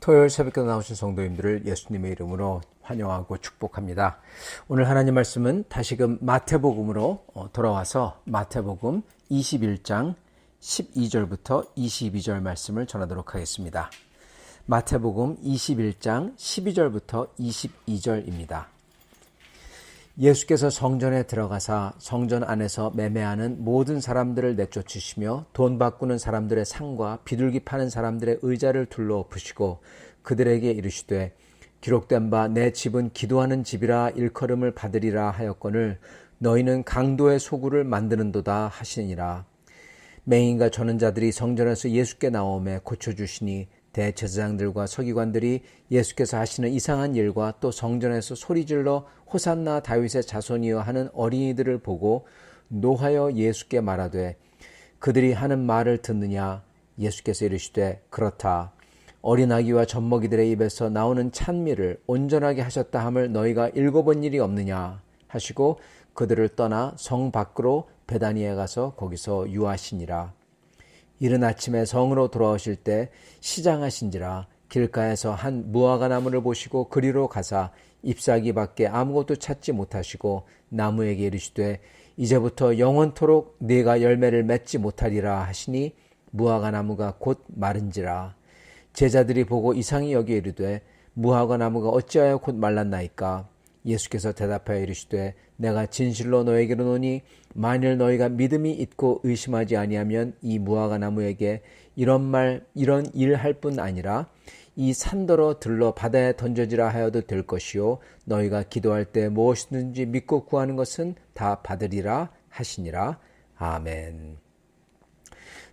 토요일 새벽에 나오신 성도님들을 예수님의 이름으로 환영하고 축복합니다. 오늘 하나님 말씀은 다시금 마태복음으로 돌아와서 마태복음 21장 12절부터 22절 말씀을 전하도록 하겠습니다. 마태복음 21장 12절부터 22절입니다. 예수께서 성전에 들어가사 성전 안에서 매매하는 모든 사람들을 내쫓으시며 돈 바꾸는 사람들의 상과 비둘기 파는 사람들의 의자를 둘러 엎으시고 그들에게 이르시되 기록된 바 내 집은 기도하는 집이라 일컬음을 받으리라 하였거늘 너희는 강도의 소굴을 만드는도다 하시니라. 맹인과 저는 자들이 성전에서 예수께 나오매 고쳐주시니 대제사장들과 서기관들이 예수께서 하시는 이상한 일과 또 성전에서 소리질러 호산나 다윗의 자손이여 하는 어린이들을 보고 노하여 예수께 말하되 그들이 하는 말을 듣느냐. 예수께서 이르시되 그렇다. 어린 아기와 젖먹이들의 입에서 나오는 찬미를 온전하게 하셨다 함을 너희가 읽어본 일이 없느냐 하시고 그들을 떠나 성 밖으로 베다니에 가서 거기서 유하시니라. 이른 아침에 성으로 돌아오실 때 시장하신지라 길가에서 한 무화과 나무를 보시고 그리로 가사 잎사귀 밖에 아무것도 찾지 못하시고 나무에게 이르시되 이제부터 영원토록 네가 열매를 맺지 못하리라 하시니 무화과 나무가 곧 마른지라. 제자들이 보고 이상히 여겨 이르되 무화과 나무가 어찌하여 곧 말랐나이까. 예수께서 대답하여 이르시되 내가 진실로 너에게 이르노니 만일 너희가 믿음이 있고 의심하지 아니하면 이 무화과 나무에게 이런 일 할 뿐 아니라 이 산더러 들러 바다에 던져지라 하여도 될 것이요 너희가 기도할 때 무엇이든지 믿고 구하는 것은 다 받으리라 하시니라. 아멘.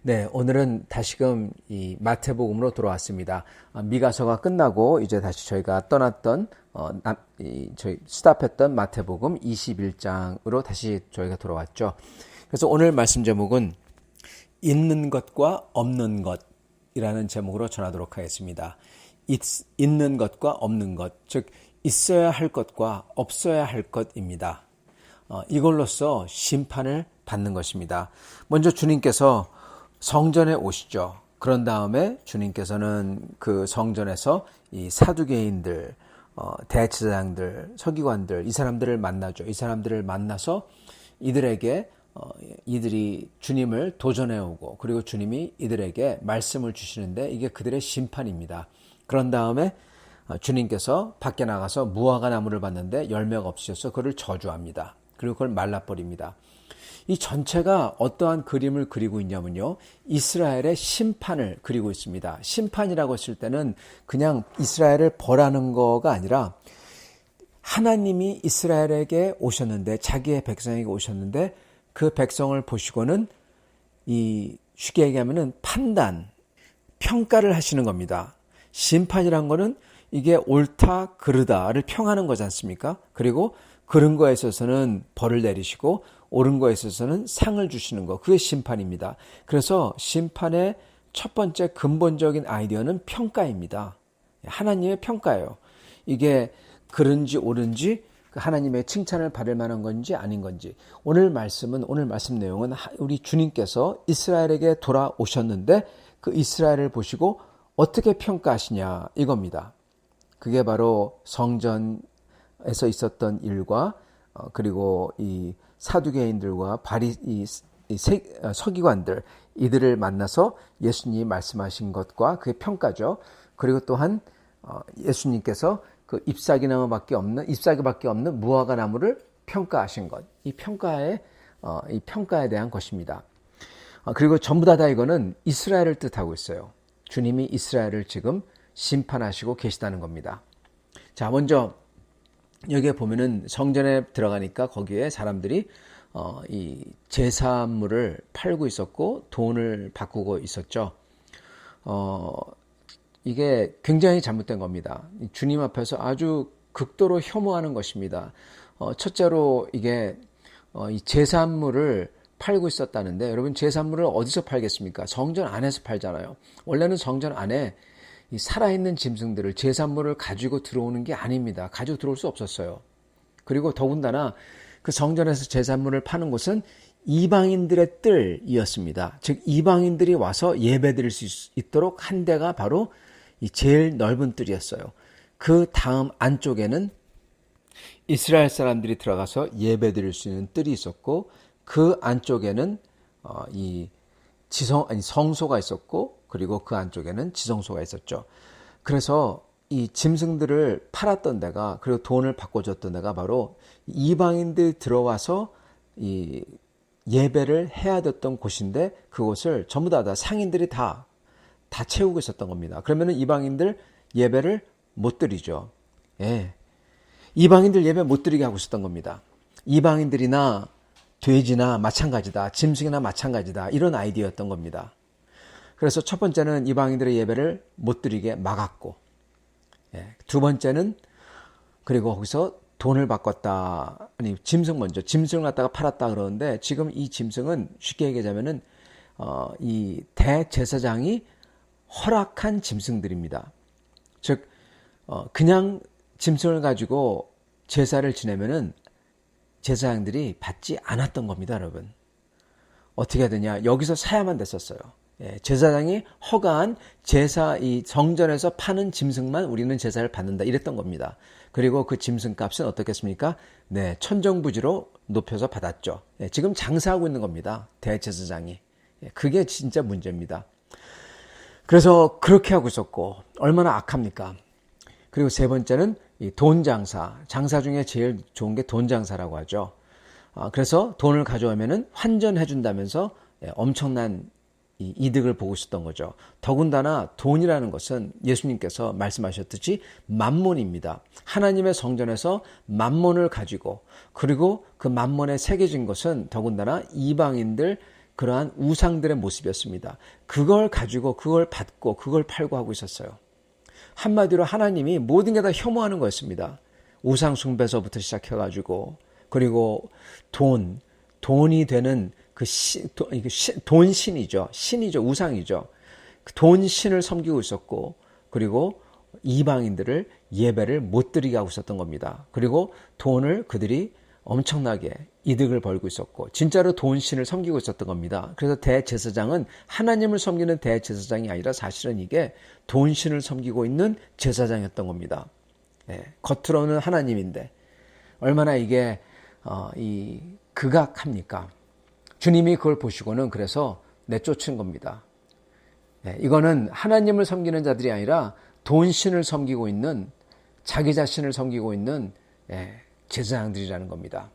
네, 오늘은 다시금 이 마태복음으로 돌아왔습니다. 미가서가 끝나고 이제 다시 저희가 떠났던 저희 스탑했던 마태복음 21장으로 다시 저희가 돌아왔죠. 그래서 오늘 말씀 제목은 있는 것과 없는 것이라는 제목으로 전하도록 하겠습니다. 있는 것과 없는 것, 즉 있어야 할 것과 없어야 할 것입니다. 이걸로써 심판을 받는 것입니다. 먼저 주님께서 성전에 오시죠. 그런 다음에 주님께서는 그 성전에서 이 사두개인들, 대제사장들, 서기관들 이 사람들을 만나죠. 이 사람들을 만나서 이들에게 이들이 주님을 도전해 오고 그리고 주님이 이들에게 말씀을 주시는데 이게 그들의 심판입니다. 그런 다음에 주님께서 밖에 나가서 무화과 나무를 봤는데 열매가 없으셔서 그를 저주합니다. 그리고 그걸 말라버립니다. 이 전체가 어떠한 그림을 그리고 있냐면요. 이스라엘의 심판을 그리고 있습니다. 심판이라고 했을 때는 그냥 이스라엘을 벌하는 거가 아니라 하나님이 이스라엘에게 오셨는데 자기의 백성에게 오셨는데 그 백성을 보시고는 쉽게 얘기하면은 판단, 평가를 하시는 겁니다. 심판이란 거는 이게 옳다, 그르다를 평하는 거지 않습니까? 그리고 그런 거에 있어서는 벌을 내리시고 옳은 거에 있어서는 상을 주시는 거. 그게 심판입니다. 그래서 심판의 첫 번째 근본적인 아이디어는 평가입니다. 하나님의 평가예요. 이게 그른지 옳은지 하나님의 칭찬을 받을 만한 건지 아닌 건지. 오늘 말씀 내용은 우리 주님께서 이스라엘에게 돌아오셨는데 그 이스라엘을 보시고 어떻게 평가하시냐 이겁니다. 그게 바로 성전에서 있었던 일과 그리고 이 사두개인들과 서기관들 이들을 만나서 예수님이 말씀하신 것과 그의 평가죠. 그리고 또한 예수님께서 그 잎사귀밖에 없는 무화과 나무를 평가하신 것. 이 평가에 대한 것입니다. 그리고 전부 다 이거는 이스라엘을 뜻하고 있어요. 주님이 이스라엘을 지금 심판하시고 계시다는 겁니다. 자, 먼저 여기에 보면은 성전에 들어가니까 거기에 사람들이 이 제사물을 팔고 있었고 돈을 바꾸고 있었죠. 이게 굉장히 잘못된 겁니다. 주님 앞에서 아주 극도로 혐오하는 것입니다. 첫째로 이게 이 제사물을 팔고 있었다는데 여러분 제사물을 어디서 팔겠습니까? 성전 안에서 팔잖아요. 원래는 성전 안에 이 살아있는 짐승들을 제사물을 가지고 들어오는 게 아닙니다. 가지고 들어올 수 없었어요. 그리고 더군다나 그 성전에서 제사물을 파는 곳은 이방인들의 뜰이었습니다. 즉 이방인들이 와서 예배드릴 수 있도록 한 데가 바로 이 제일 넓은 뜰이었어요. 그 다음 안쪽에는 이스라엘 사람들이 들어가서 예배드릴 수 있는 뜰이 있었고, 그 안쪽에는 이 성소가 있었고, 그리고 그 안쪽에는 지성소가 있었죠. 그래서 이 짐승들을 팔았던 데가, 그리고 돈을 바꿔줬던 데가 바로 이방인들이 들어와서 이 예배를 해야 됐던 곳인데, 그곳을 전부 다 상인들이 다 채우고 있었던 겁니다. 그러면은 이방인들 예배를 못 드리죠. 예. 이방인들 예배 못 드리게 하고 있었던 겁니다. 이방인들이나 돼지나 마찬가지다, 짐승이나 마찬가지다, 이런 아이디어였던 겁니다. 그래서 첫 번째는 이방인들의 예배를 못 드리게 막았고, 두 번째는 그리고 거기서 돈을 바꿨다. 아니, 짐승을 갖다가 팔았다 그러는데, 지금 이 짐승은 쉽게 얘기하자면은 이 대제사장이 허락한 짐승들입니다. 즉 그냥 짐승을 가지고 제사를 지내면은 제사장들이 받지 않았던 겁니다, 여러분. 어떻게 해야 되냐? 여기서 사야만 됐었어요. 제사장이 허가한 제사, 이 성전에서 파는 짐승만 우리는 제사를 받는다, 이랬던 겁니다. 그리고 그 짐승 값은 어떻겠습니까? 네, 천정부지로 높여서 받았죠. 지금 장사하고 있는 겁니다, 대제사장이. 그게 진짜 문제입니다. 그래서 그렇게 하고 있었고, 얼마나 악합니까? 그리고 세 번째는 이 돈 장사. 장사 중에 제일 좋은 게 돈 장사라고 하죠. 그래서 돈을 가져오면은 환전해 준다면서 엄청난 이득을 보고 있었던 거죠. 더군다나 돈이라는 것은 예수님께서 말씀하셨듯이 만몬입니다. 하나님의 성전에서 만몬을 가지고, 그리고 그 만몬에 새겨진 것은 더군다나 이방인들 그러한 우상들의 모습이었습니다. 그걸 가지고 그걸 받고 그걸 팔고 하고 있었어요. 한마디로 하나님이 모든 게 다 혐오하는 거였습니다. 우상 숭배서부터 시작해가지고, 그리고 돈이 되는 그 돈신이죠. 신이죠. 우상이죠. 돈 신을 섬기고 있었고, 그리고 이방인들을 예배를 못 드리게 하고 있었던 겁니다. 그리고 돈을 그들이 엄청나게 이득을 벌고 있었고, 진짜로 돈신을 섬기고 있었던 겁니다. 그래서 대제사장은 하나님을 섬기는 대제사장이 아니라 사실은 이게 돈신을 섬기고 있는 제사장이었던 겁니다. 겉으로는 하나님인데 얼마나 이게 극악합니까? 주님이 그걸 보시고는 그래서 내쫓은 겁니다. 이거는 하나님을 섬기는 자들이 아니라 돈신을 섬기고 있는, 자기 자신을 섬기고 있는 제사장들이라는 겁니다.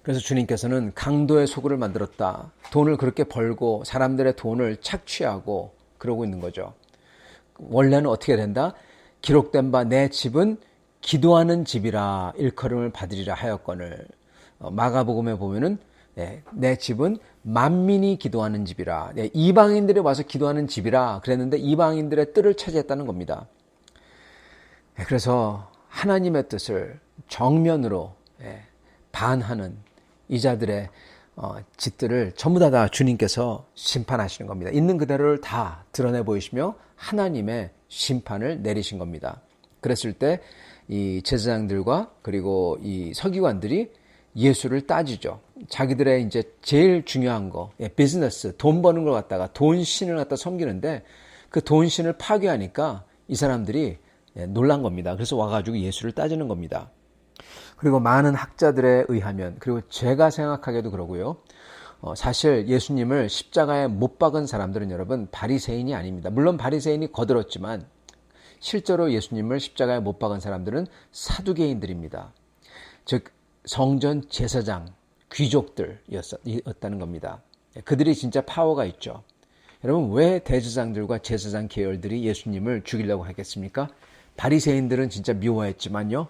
그래서 주님께서는 강도의 소굴을 만들었다. 돈을 그렇게 벌고 사람들의 돈을 착취하고 그러고 있는 거죠. 원래는 어떻게 된다? 기록된 바 내 집은 기도하는 집이라 일컬음을 받으리라 하였거늘. 마가복음에 보면은 내 집은 만민이 기도하는 집이라, 이방인들이 와서 기도하는 집이라 그랬는데 이방인들의 뜻을 차지했다는 겁니다. 그래서 하나님의 뜻을 정면으로 반하는 이 자들의 짓들을 전부 다 주님께서 심판하시는 겁니다. 있는 그대로를 다 드러내 보이시며 하나님의 심판을 내리신 겁니다. 그랬을 때 이 제사장들과 그리고 이 서기관들이 예수를 따지죠. 자기들의 이제 제일 중요한 거, 비즈니스, 돈 버는 걸 갖다가 돈신을 갖다 섬기는데 그 돈신을 파괴하니까 이 사람들이 놀란 겁니다. 그래서 와가지고 예수를 따지는 겁니다. 그리고 많은 학자들에 의하면, 그리고 제가 생각하기에도 그러고요, 사실 예수님을 십자가에 못 박은 사람들은 여러분 바리새인이 아닙니다. 물론 바리새인이 거들었지만 실제로 예수님을 십자가에 못 박은 사람들은 사두개인들입니다. 즉 성전 제사장, 귀족들이었다는 겁니다. 그들이 진짜 파워가 있죠. 여러분, 왜 대제사장들과 제사장 계열들이 예수님을 죽이려고 하겠습니까? 바리새인들은 진짜 미워했지만요,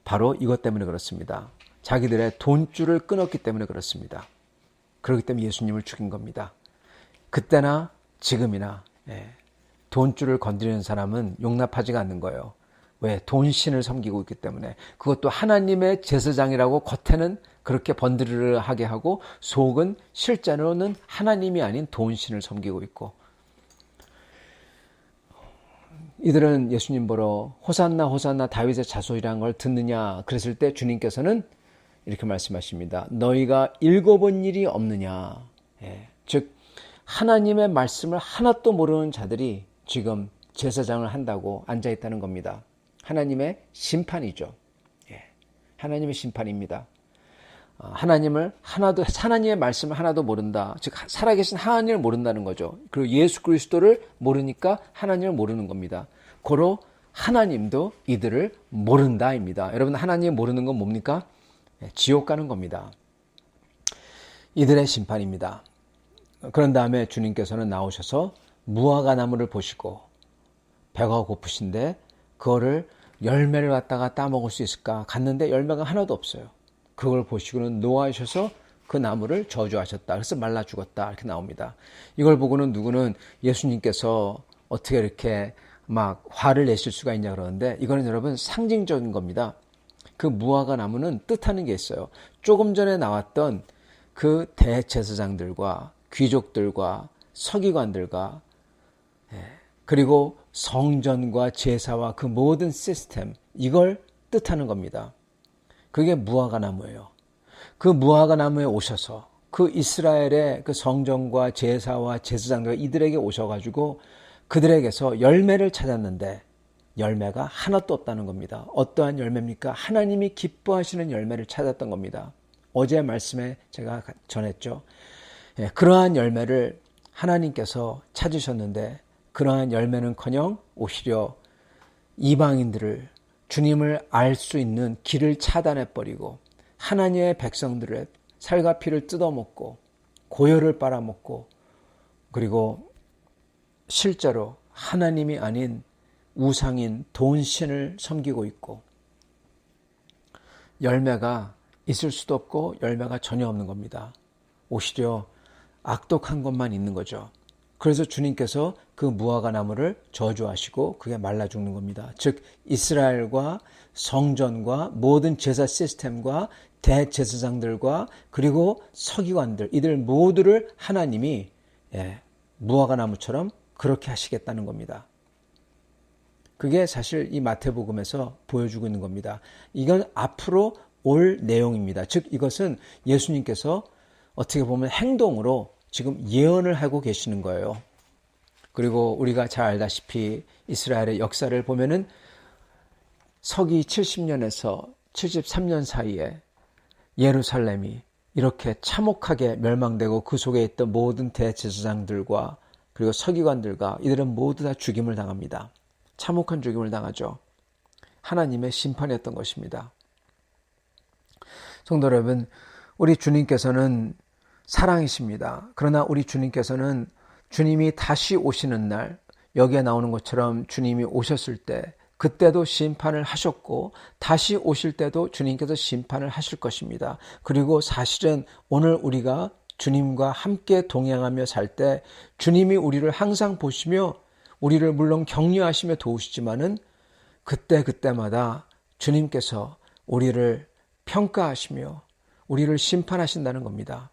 바로 이것 때문에 그렇습니다. 자기들의 돈줄을 끊었기 때문에 그렇습니다. 그렇기 때문에 예수님을 죽인 겁니다. 그때나 지금이나 돈줄을 건드리는 사람은 용납하지가 않는 거예요. 왜? 돈신을 섬기고 있기 때문에. 그것도 하나님의 제사장이라고 겉에는 그렇게 번드르르하게 하고 속은 실제로는 하나님이 아닌 돈신을 섬기고 있고, 이들은 예수님 보러 호산나 호산나 다윗의 자손이라는 걸 듣느냐 그랬을 때 주님께서는 이렇게 말씀하십니다. 너희가 읽어본 일이 없느냐. 즉 하나님의 말씀을 하나도 모르는 자들이 지금 제사장을 한다고 앉아있다는 겁니다. 하나님의 심판이죠. 예, 하나님의 심판입니다. 하나님의 말씀을 하나도 모른다. 즉 살아계신 하나님을 모른다는 거죠. 그리고 예수 그리스도를 모르니까 하나님을 모르는 겁니다. 고로 하나님도 이들을 모른다입니다. 여러분, 하나님 모르는 건 뭡니까? 지옥 가는 겁니다. 이들의 심판입니다. 그런 다음에 주님께서는 나오셔서 무화과 나무를 보시고 배가 고프신데 그거를 열매를 갖다가 따먹을 수 있을까? 갔는데 열매가 하나도 없어요. 그걸 보시고는 노하셔서 그 나무를 저주하셨다. 그래서 말라 죽었다. 이렇게 나옵니다. 이걸 보고는 누구는 예수님께서 어떻게 이렇게 막 화를 내실 수가 있냐 그러는데, 이거는 여러분 상징적인 겁니다. 그 무화과 나무는 뜻하는 게 있어요. 조금 전에 나왔던 그 대제사장들과 귀족들과 서기관들과 그리고 성전과 제사와 그 모든 시스템, 이걸 뜻하는 겁니다. 그게 무화과 나무예요. 그 무화과 나무에 오셔서 그 이스라엘의 그 성전과 제사와 제사장들 이들에게 오셔가지고 그들에게서 열매를 찾았는데 열매가 하나도 없다는 겁니다. 어떠한 열매입니까? 하나님이 기뻐하시는 열매를 찾았던 겁니다. 어제 말씀에 제가 전했죠. 그러한 열매를 하나님께서 찾으셨는데 그러한 열매는커녕 오히려 이방인들을 주님을 알 수 있는 길을 차단해버리고 하나님의 백성들의 살과 피를 뜯어먹고 고열을 빨아먹고 그리고 실제로 하나님이 아닌 우상인 돈신을 섬기고 있고 열매가 있을 수도 없고 열매가 전혀 없는 겁니다. 오히려 악독한 것만 있는 거죠. 그래서 주님께서 그 무화과 나무를 저주하시고 그게 말라 죽는 겁니다. 즉 이스라엘과 성전과 모든 제사 시스템과 대제사장들과 그리고 서기관들 이들 모두를 하나님이 무화과 나무처럼 그렇게 하시겠다는 겁니다. 그게 사실 이 마태복음에서 보여주고 있는 겁니다. 이건 앞으로 올 내용입니다. 즉 이것은 예수님께서 어떻게 보면 행동으로 지금 예언을 하고 계시는 거예요. 그리고 우리가 잘 알다시피 이스라엘의 역사를 보면은 서기 70년에서 73년 사이에 예루살렘이 이렇게 참혹하게 멸망되고 그 속에 있던 모든 대제사장들과 그리고 서기관들과 이들은 모두 다 죽임을 당합니다. 참혹한 죽임을 당하죠. 하나님의 심판이었던 것입니다. 성도 여러분, 우리 주님께서는 사랑이십니다. 그러나 우리 주님께서는 주님이 다시 오시는 날, 여기에 나오는 것처럼 주님이 오셨을 때 그때도 심판을 하셨고 다시 오실 때도 주님께서 심판을 하실 것입니다. 그리고 사실은 오늘 우리가 주님과 함께 동행하며 살 때 주님이 우리를 항상 보시며 우리를 물론 격려하시며 도우시지만은 그때마다 주님께서 우리를 평가하시며 우리를 심판하신다는 겁니다.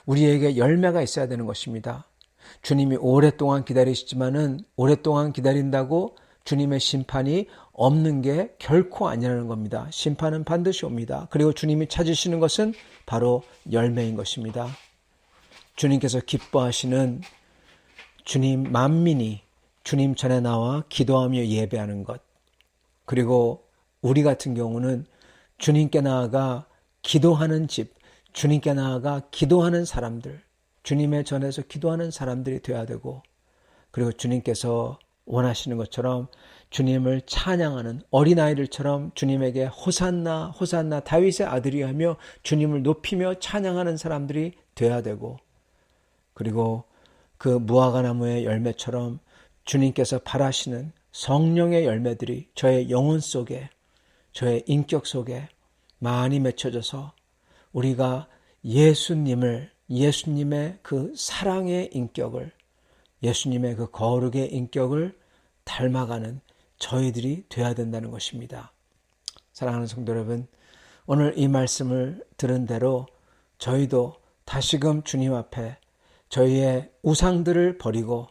우리에게 열매가 있어야 되는 것입니다. 주님이 오랫동안 기다리시지만은 오랫동안 기다린다고 주님의 심판이 없는 게 결코 아니라는 겁니다. 심판은 반드시 옵니다. 그리고 주님이 찾으시는 것은 바로 열매인 것입니다. 주님께서 기뻐하시는 주님 만민이 주님 전에 나와 기도하며 예배하는 것, 그리고 우리 같은 경우는 주님께 나아가 기도하는 집, 주님께 나아가 기도하는 사람들, 주님의 전에서 기도하는 사람들이 되어야 되고, 그리고 주님께서 원하시는 것처럼 주님을 찬양하는 어린아이들처럼 주님에게 호산나 호산나 다윗의 아들이 하며 주님을 높이며 찬양하는 사람들이 되어야 되고, 그리고 그 무화과 나무의 열매처럼 주님께서 바라시는 성령의 열매들이 저의 영혼 속에, 저의 인격 속에 많이 맺혀져서 우리가 예수님의 그 사랑의 인격을, 예수님의 그 거룩의 인격을 닮아가는 저희들이 되어야 된다는 것입니다. 사랑하는 성도 여러분, 오늘 이 말씀을 들은 대로 저희도 다시금 주님 앞에 저희의 우상들을 버리고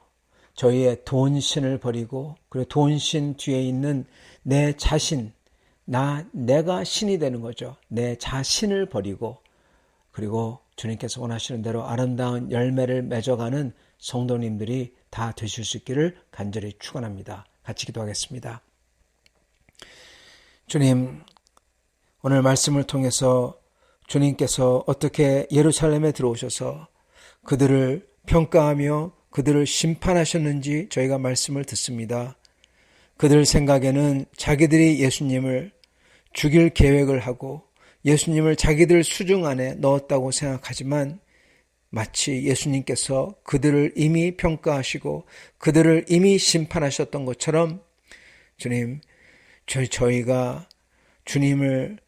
저희의 돈신을 버리고 그리고 돈신 뒤에 있는 내 자신, 내가 신이 되는 거죠. 내 자신을 버리고 그리고 주님께서 원하시는 대로 아름다운 열매를 맺어가는 성도님들이 다 되실 수 있기를 간절히 축원합니다. 같이 기도하겠습니다. 주님, 오늘 말씀을 통해서 주님께서 어떻게 예루살렘에 들어오셔서 그들을 평가하며 그들을 심판하셨는지 저희가 말씀을 듣습니다. 그들 생각에는 자기들이 예수님을 죽일 계획을 하고 예수님을 자기들 수중 안에 넣었다고 생각하지만 마치 예수님께서 그들을 이미 평가하시고 그들을 이미 심판하셨던 것처럼 주님, 저희가 주님을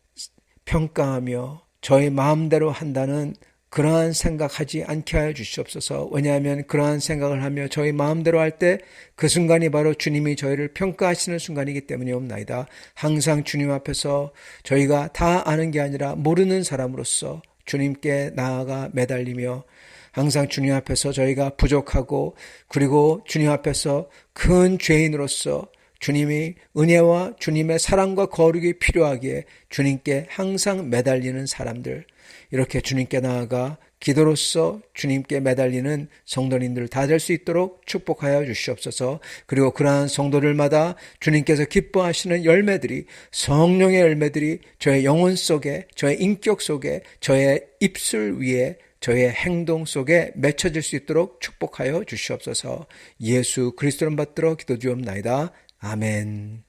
평가하며 저희 마음대로 한다는 그러한 생각하지 않게 하여 주시옵소서. 왜냐하면 그러한 생각을 하며 저희 마음대로 할 때 그 순간이 바로 주님이 저희를 평가하시는 순간이기 때문이옵나이다. 항상 주님 앞에서 저희가 다 아는 게 아니라 모르는 사람으로서 주님께 나아가 매달리며 항상 주님 앞에서 저희가 부족하고 그리고 주님 앞에서 큰 죄인으로서 주님이 은혜와 주님의 사랑과 거룩이 필요하기에 주님께 항상 매달리는 사람들, 이렇게 주님께 나아가 기도로서 주님께 매달리는 성도님들 다 될 수 있도록 축복하여 주시옵소서. 그리고 그러한 성도들마다 주님께서 기뻐하시는 열매들이, 성령의 열매들이 저의 영혼 속에, 저의 인격 속에, 저의 입술 위에, 저의 행동 속에 맺혀질 수 있도록 축복하여 주시옵소서. 예수 그리스도를 받들어 기도드리옵나이다. 아멘.